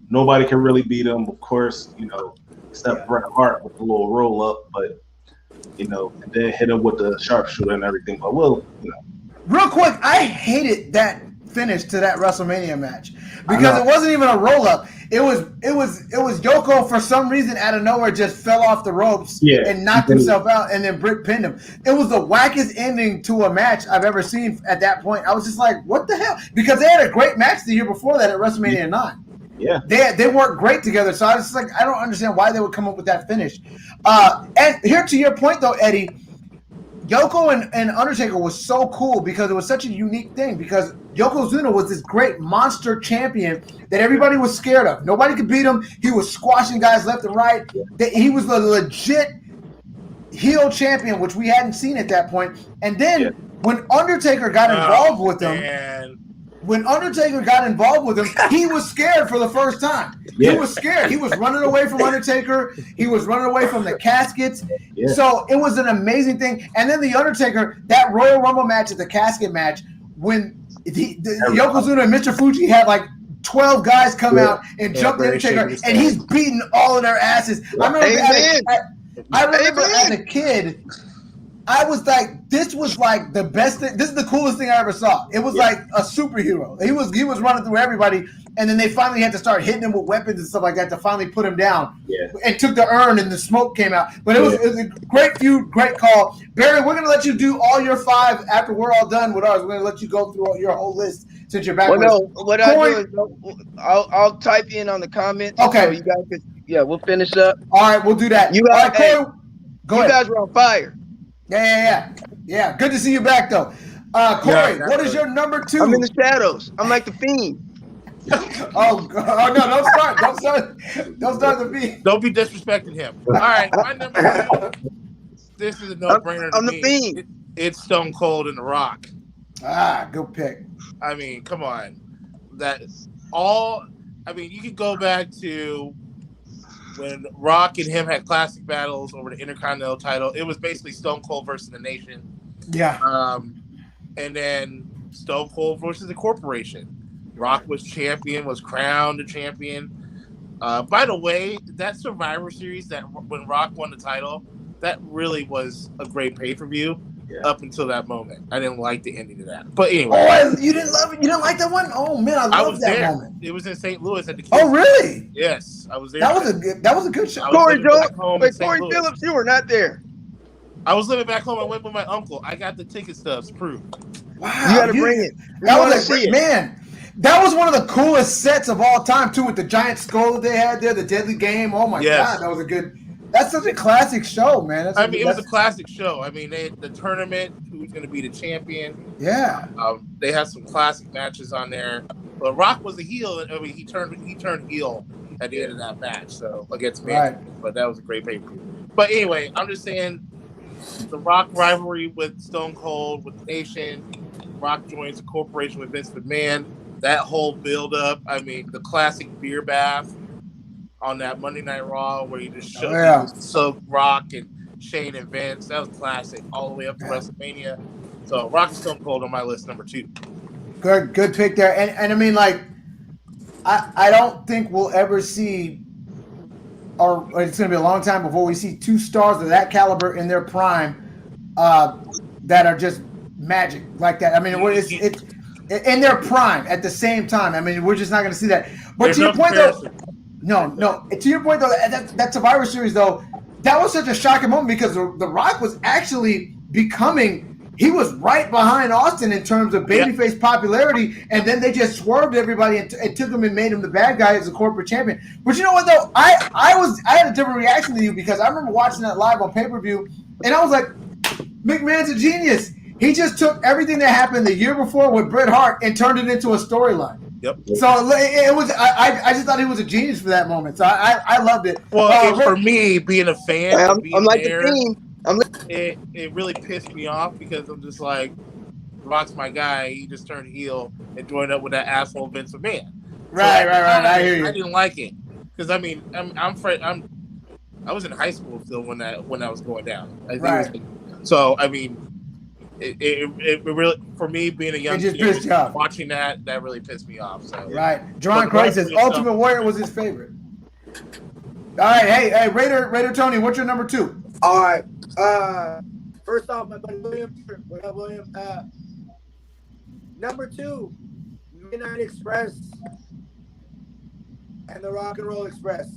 Nobody can really beat him, of course, except Bret Hart with the little roll up, but and then hit him with the sharpshooter and everything. But real quick, I hated that finish to that WrestleMania match because it wasn't even a roll up. It was Yoko for some reason out of nowhere just fell off the ropes and knocked himself out, and then Britt pinned him. It was the wackest ending to a match I've ever seen at that point. I was just like, what the hell? Because they had a great match the year before that at WrestleMania 9. Yeah, they worked great together. So I was just like, I don't understand why they would come up with that finish. And here to your point though, Eddie, Yoko and Undertaker was so cool because it was such a unique thing. Because Yokozuna was this great monster champion that everybody was scared of. Nobody could beat him. He was squashing guys left and right. He was the legit heel champion, which we hadn't seen at that point. And then when Undertaker got involved with him. When Undertaker got involved with him, he was scared for the first time. Yeah. He was scared. He was running away from Undertaker. He was running away from the caskets. Yeah. So it was an amazing thing. And then the Undertaker, that Royal Rumble match, the casket match, when Yokozuna and Mr. Fuji had like 12 guys come out and jump the Undertaker, and he's beating all of their asses. I remember as a kid, I was like, this was like the best thing. This is the coolest thing I ever saw. It was like a superhero. He was running through everybody, and then they finally had to start hitting him with weapons and stuff like that to finally put him down. Yeah. And took the urn, and the smoke came out. But it was a great feud, great call. Barry, we're going to let you do all your 5 after we're all done with ours. We're going to let you go through your whole list since you're back. Well, no, what I'll do is I'll type in on the comments. Okay. So you guys could, we'll finish up. All right, we'll do that. You guys, go ahead. Guys were on fire. Yeah. Good to see you back, though. Corey, what is your number 2? I'm in the shadows. I'm like the Fiend. Oh no! Don't start the beat. Don't be disrespecting him. All right, my number 2. This is a no-brainer to I'm the me. Fiend. It's Stone Cold and The Rock. Good pick. I mean, come on. You could go back to when Rock and him had classic battles over the Intercontinental title. It was basically Stone Cold versus the Nation. Yeah. And then Stone Cold versus the Corporation. Rock was crowned the champion. By the way, that Survivor Series when Rock won the title, that really was a great pay-per-view up until that moment. I didn't like the ending of that. But anyway. Oh, you didn't love it? You didn't like that one? Oh man, I loved that moment. It was in St. Louis at the Kids. Oh really? Yes, I was there. That was a good show. Corey Phillips, you were not there. I was living back home. I went with my uncle. I got the ticket stubs proved. Wow, you got to bring it. That was a great man. That was one of the coolest sets of all time too, with the giant skull that they had there, the Deadly Game. Oh my God, that was a good. That's such a classic show, man. It was a classic show. I mean, the tournament, who's going to be the champion. Yeah. They had some classic matches on there. But Rock was a heel. I mean, he turned heel at the end of that match, so against me. Right. But that was a great pay-per-view. But anyway, I'm just saying, the Rock rivalry with Stone Cold, with the Nation. Rock joins the Corporation with Vince McMahon. That whole build-up. I mean, the classic beer bath on that Monday Night Raw where you just showed Rock and Shane and Vince. That was classic all the way up to WrestleMania. So Rock and Stone Cold on my list, number 2. Good pick there. And I mean, like, I don't think we'll ever see, or it's going to be a long time before we see 2 stars of that caliber in their prime that are just magic like that. I mean, it's in their prime at the same time. I mean, we're just not going to see that. But to your point, though, no. To your point, though, that Survivor Series, though, that was such a shocking moment because The Rock was actually he was right behind Austin in terms of babyface popularity, and then they just swerved everybody and took him and made him the bad guy as a corporate champion. But you know what, though? I had a different reaction to you because I remember watching that live on pay-per-view, and I was like, McMahon's a genius. He just took everything that happened the year before with Bret Hart and turned it into a storyline. Yep. So it was. I just thought he was a genius for that moment. So I loved it. Well, for me, being a fan, I'm like the Fiend. It really pissed me off because I'm just like, Rock's my guy. He just turned heel and joined up with that asshole Vince McMahon. Right. I hear you. I didn't like it because I mean, I was in high school still when that was going down. So I mean. It really, for me being a young kid, watching that really pissed me off. So right, John Craig says Ultimate Warrior was his favorite. All right, hey, Raider Tony, what's your number 2? All right, first off, my buddy William. What up, William? Number 2, Midnight Express and the Rock and Roll Express.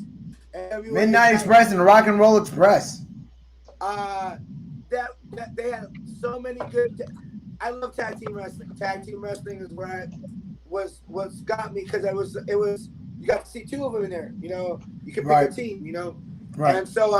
Midnight Express and the Rock and Roll Express. That they had so many good. I love tag team wrestling. Tag team wrestling is where was got me because it was you got to see 2 of them in there. You know, you can pick a team. You know, right? And so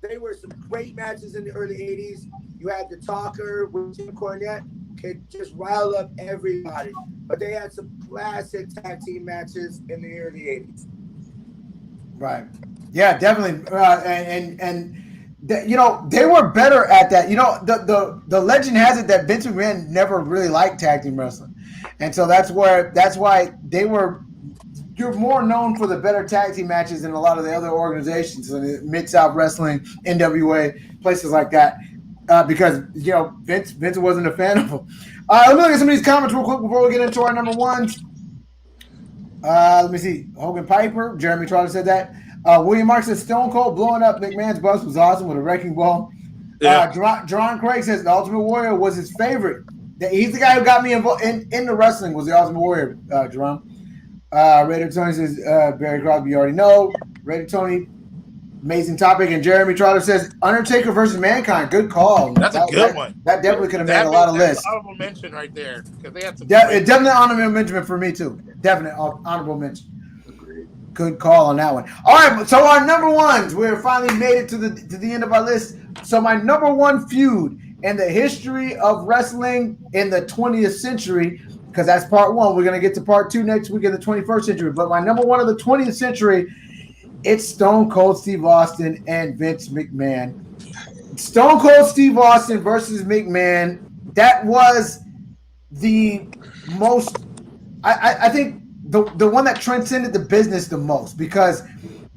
they were some great matches in the early '80s. You had the Talker with Jim Cornette, could just rile up everybody. But they had some classic tag team matches in the early '80s. Right. Yeah, definitely. And. You know, they were better at that. You know, the legend has it that Vince McMahon never really liked tag team wrestling, and so that's why you're more known for the better tag team matches than a lot of the other organizations, Mid-South Wrestling, NWA, places like that, because you know Vince wasn't a fan of them. Let me look at some of these comments real quick before we get into our number 1s. Let me see. Hogan Piper, Jeremy Trotter said that. William Mark says Stone Cold blowing up McMahon's bus was awesome with a wrecking ball. John Craig says the Ultimate Warrior was his favorite. He's the guy who got me involved in the wrestling was the Ultimate Warrior, Jerome. Raider Tony says Barry Crosby, you already know. Raider Tony, amazing topic. And Jeremy Trotter says Undertaker versus Mankind. Good call. That's a good one. That definitely could have made a lot of lists. Honorable mention right there because they had some. Definitely honorable mention for me too. Definite honorable mention. Good call on that one. All right, so our number 1s, we finally made it to the end of our list. So my number 1 feud and the history of wrestling in the 20th century, because that's part one. We're going to get to part two next week in the 21st century. But my number one of the 20th century, it's Stone Cold Steve Austin and Vince McMahon. Stone Cold Steve Austin versus McMahon. That was the most, I think, the one that transcended the business the most, because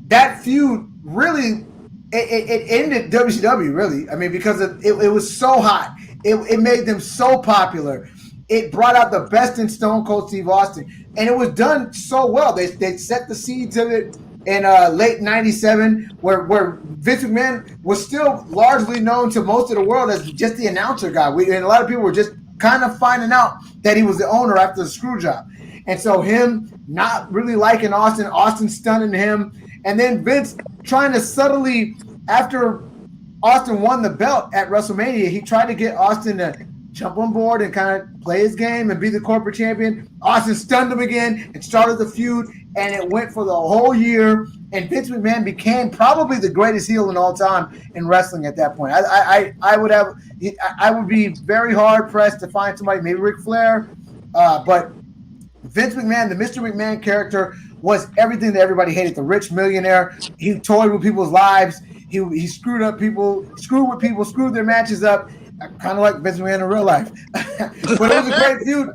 that feud really it ended WCW, really. I mean, because it was so hot. It made them so popular. It brought out the best in Stone Cold Steve Austin. And it was done so well. They set the seeds of it in late 97, where Vince McMahon was still largely known to most of the world as just the announcer guy. And a lot of people were just kind of finding out that he was the owner after the screw job. And so him not really liking Austin stunning him, and then Vince trying to subtly, after Austin won the belt at WrestleMania, he tried to get Austin to jump on board and kind of play his game and be the corporate champion. Austin stunned him again and started the feud, and it went for the whole year. And Vince McMahon became probably the greatest heel in all time in wrestling at that point. I would be very hard pressed to find somebody, maybe Ric Flair, but Vince McMahon, the Mr. McMahon character, was everything that everybody hated. The rich millionaire. He toyed with people's lives. He screwed up people, screwed their matches up, kind of like Vince McMahon in real life. But it was a great feud,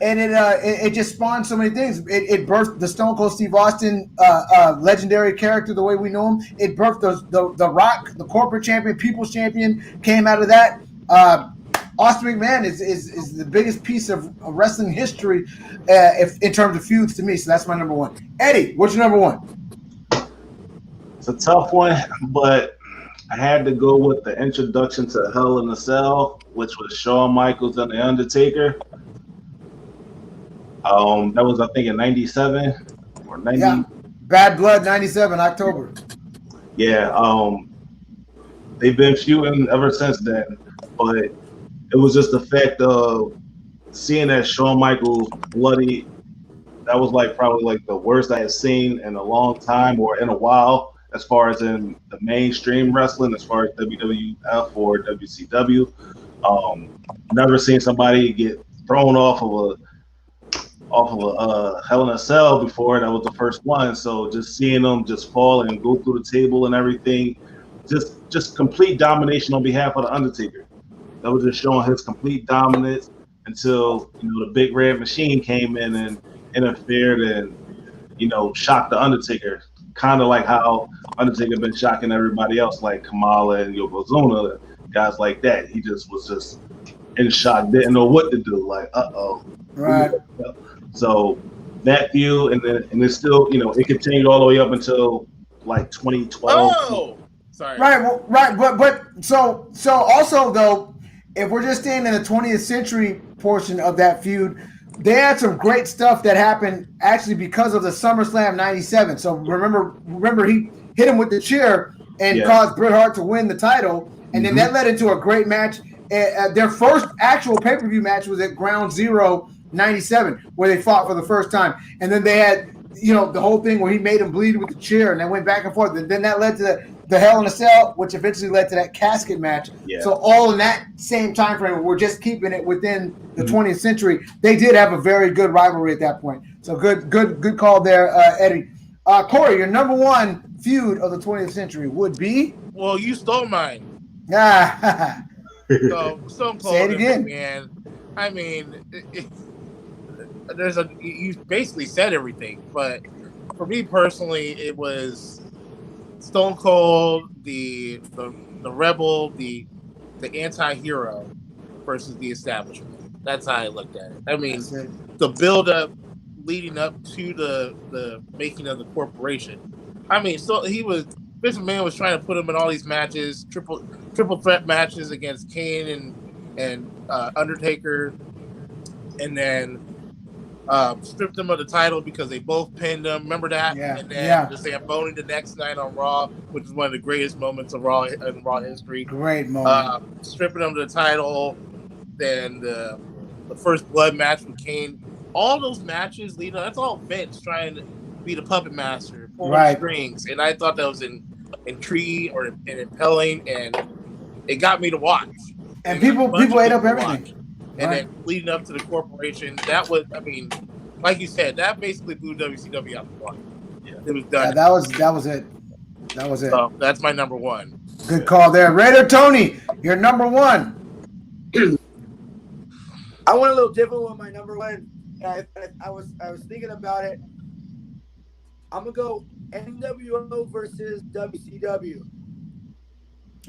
and it just spawned so many things. It birthed the Stone Cold Steve Austin legendary character the way we know him. It birthed the Rock, the corporate champion, people's champion, came out of that. Austin McMahon is the biggest piece of wrestling history if in terms of feuds to me. So that's my number one. Eddie, what's your number one? It's a tough one, but I had to go with the introduction to Hell in a Cell, which was Shawn Michaels and The Undertaker. That was, I think, in 97 or 90. Yeah. Bad Blood, 97, October. Yeah, they've been feuding ever since then, but it was just the fact of seeing that Shawn Michaels bloody. That was probably the worst I had seen in a long time or in a while, as far as in the mainstream wrestling, as far as WWF or WCW. Never seen somebody get thrown off of a Hell in a Cell before. That was the first one. So just seeing them just fall and go through the table and everything, just complete domination on behalf of the Undertaker. That was just showing his complete dominance until the Big Red Machine came in and interfered and shocked the Undertaker, kind of like how Undertaker been shocking everybody else, like Kamala and Yokozuna, guys like that. He just was in shock, didn't know what to do. Right. So that feud, and it's still it continued all the way up until 2012. Oh, sorry. Right. Well, right. But so also though, if we're just staying in the 20th century portion of that feud, they had some great stuff that happened actually because of the SummerSlam 97. So remember he hit him with the chair and caused Bret Hart to win the title. And then that led into a great match. Their first actual pay-per-view match was at Ground Zero 97, where they fought for the first time. And then they had, the whole thing where he made him bleed with the chair, and they went back and forth. And then that led to the Hell in a Cell, which eventually led to that casket match. Yeah. So all in that same time frame, we're just keeping it within the 20th century. They did have a very good rivalry at that point. So good call there, Eddie. Corey, your number one feud of the 20th century would be? Well, you stole mine. Ah. So Stone Cold. Say it again. Man, I mean, you basically said everything, but for me personally, it was Stone Cold, the rebel, the anti-hero versus the establishment. That's how I looked at it. I mean, the build-up leading up to the making of the corporation. I mean, so Vince McMahon was trying to put him in all these matches, triple threat matches against Kane and Undertaker, and then stripped them of the title because they both pinned them. Remember that? Yeah. And then the Zamboni the next night on Raw, which is one of the greatest moments of Raw history. Great moment. Stripping them of the title, then the first blood match with Kane. All those matches leading up, that's all Vince trying to be the puppet master, pulling strings. And I thought that was intriguing and impelling, and it got me to watch. And people ate up everything. And then leading up to the corporation, that was, I mean, like you said, that basically blew WCW out the water. Yeah. It was done. Yeah, that was it. That was it. So that's my number one. Good call there. Raider Tony, you're number one. I went a little different with my number one. I was thinking about it. I'm gonna go NWO versus WCW.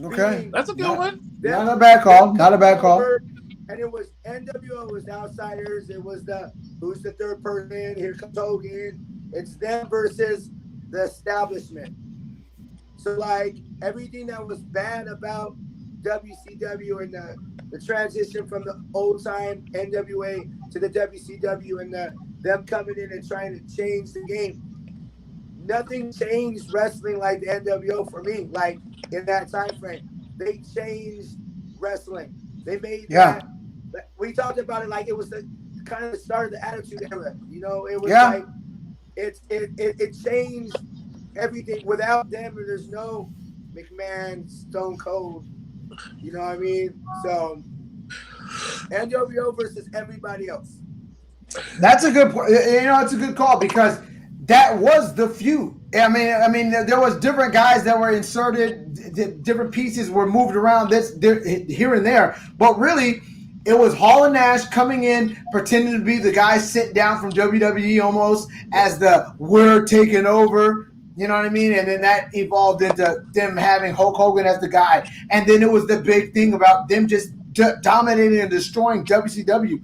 Okay, that's a good one. Not a bad call. Not a bad call. And it was NWO was the outsiders. It was who's the third person? Here comes Hogan. It's them versus the establishment. So like everything that was bad about WCW and the transition from the old time NWA to the WCW and them coming in and trying to change the game. Nothing changed wrestling like the NWO for me. Like in that time frame, they changed wrestling. They made that. We talked about it like it was the kind of the start of the Attitude Era. You know, it was like it changed everything. Without them, there's no McMahon, Stone Cold. You know what I mean? So NWO versus everybody else. That's a good point. You know, it's a good call because that was the feud. I mean, there was different guys that were inserted, different pieces were moved around here and there, but really, it was Hall and Nash coming in, pretending to be the guy sent down from WWE almost as the we're taking over. You know what I mean? And then that evolved into them having Hulk Hogan as the guy. And then it was the big thing about them just dominating and destroying WCW.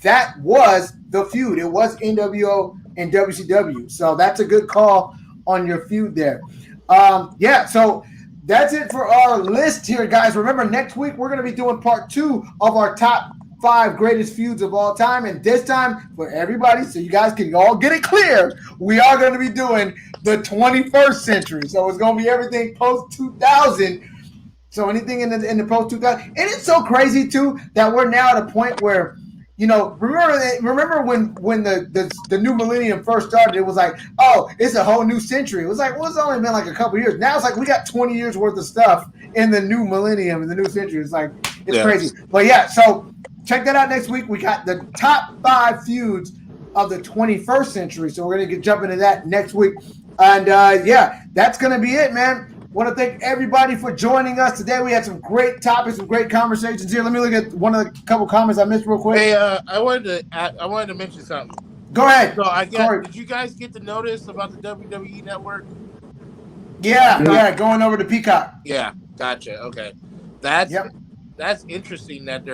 That was the feud. It was NWO and WCW. So that's a good call on your feud there. So that's it for our list here, guys. Remember, next week we're going to be doing part 2 of our top 5 greatest feuds of all time. And this time, for everybody, so you guys can all get it clear, we are going to be doing the 21st century. So it's going to be everything post-2000. So anything in the post-2000. And it's so crazy, too, that we're now at a point where, you know, remember when the new millennium first started, it was like, oh, it's a whole new century. It was like, well, it's only been like a couple years. Now it's like we got 20 years worth of stuff in the new millennium, in the new century. It's like, it's crazy. But yeah, so check that out next week. We got the top 5 feuds of the 21st century. So we're going to jump into that next week. And that's going to be it, man. Want to thank everybody for joining us today. We had some great topics, some great conversations here. Let me look at one of the couple comments I missed real quick. Hey, I wanted to mention something. Go ahead. So did you guys get the notice about the WWE Network? Yeah, going over to Peacock. Yeah, gotcha. Okay, that's interesting that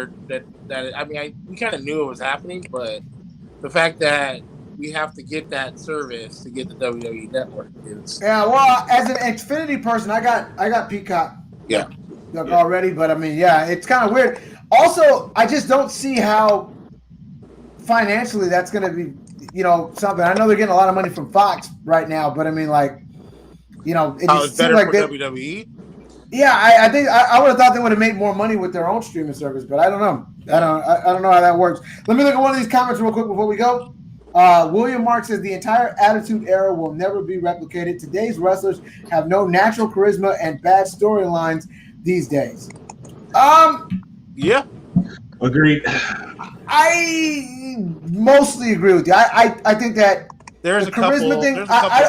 we kind of knew it was happening, but the fact that we have to get that service to get the WWE Network is well, as an Xfinity person, I got Peacock. Already, but I mean, it's kind of weird. Also, I just don't see how financially that's going to be, you know, something. I know they're getting a lot of money from Fox right now, but I mean, like, you know, it just better like for WWE. Yeah, I think I would have thought they would have made more money with their own streaming service, but I don't know. I don't know how that works. Let me look at one of these comments real quick before we go. William Mark says the entire Attitude Era will never be replicated. Today's wrestlers have no natural charisma and bad storylines these days. Yeah, agreed. I mostly agree with you. I think that there's a couple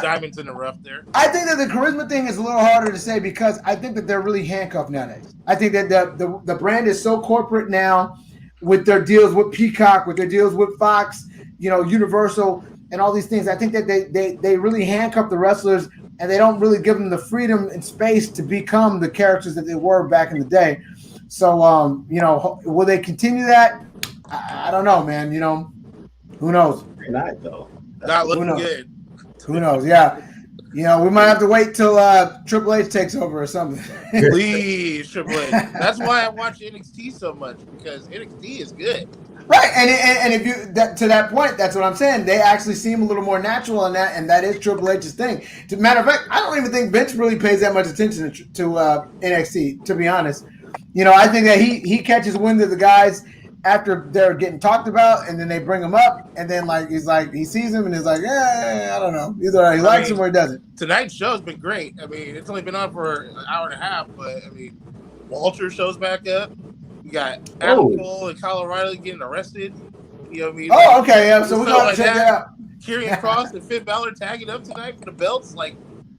diamonds in the rough there. I think that the charisma thing is a little harder to say because I think that they're really handcuffed nowadays. I think that the brand is so corporate now with their deals with Peacock, with their deals with Fox, you know, Universal, and all these things. I think that they really handcuff the wrestlers and they don't really give them the freedom and space to become the characters that they were back in the day. So, you know, will they continue that? I don't know, man. You know, who knows? They're not, though. Not looking good. Who knows? Yeah. You know, we might have to wait till Triple H takes over or something. Please, Triple H. That's why I watch NXT so much, because NXT is good. Right, and if you to that point, that's what I'm saying. They actually seem a little more natural in that, and that is Triple H's thing. As a matter of fact, I don't even think Vince really pays that much attention to NXT. To be honest, you know, I think that he catches wind of the guys after they're getting talked about, and then they bring them up, and then he sees them, and he's like, I don't know, either he likes them or he doesn't. Tonight's show's been great. I mean, it's only been on for an hour and a half, but I mean, Walter shows back up. You got Adam Cole and Kyle O'Reilly getting arrested. You know what I mean? Oh, okay. Yeah. So we're going to check that out. Karrion Kross and Finn Balor tagging up tonight for the belts. Like,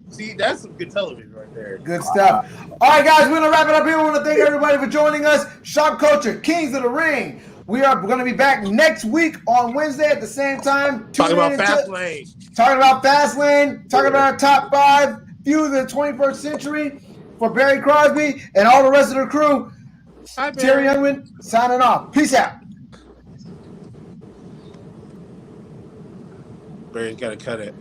see, that's some good television right there. Good stuff. All right, guys, we're going to wrap it up here. We want to thank everybody for joining us. Shopkulture, Kings of the Ring. We are going to be back next week on Wednesday at the same time. Talking about Fastlane. Talking about Fastlane. Talking about our top 5 feud of the 21st century for Barry Crosby and all the rest of the crew. Hi, Terry Youngman signing off. Peace out. Barry's got to cut it.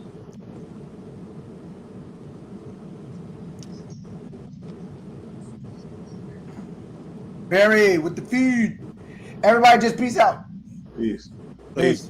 Barry with the feed. Everybody just peace out. Peace. Peace.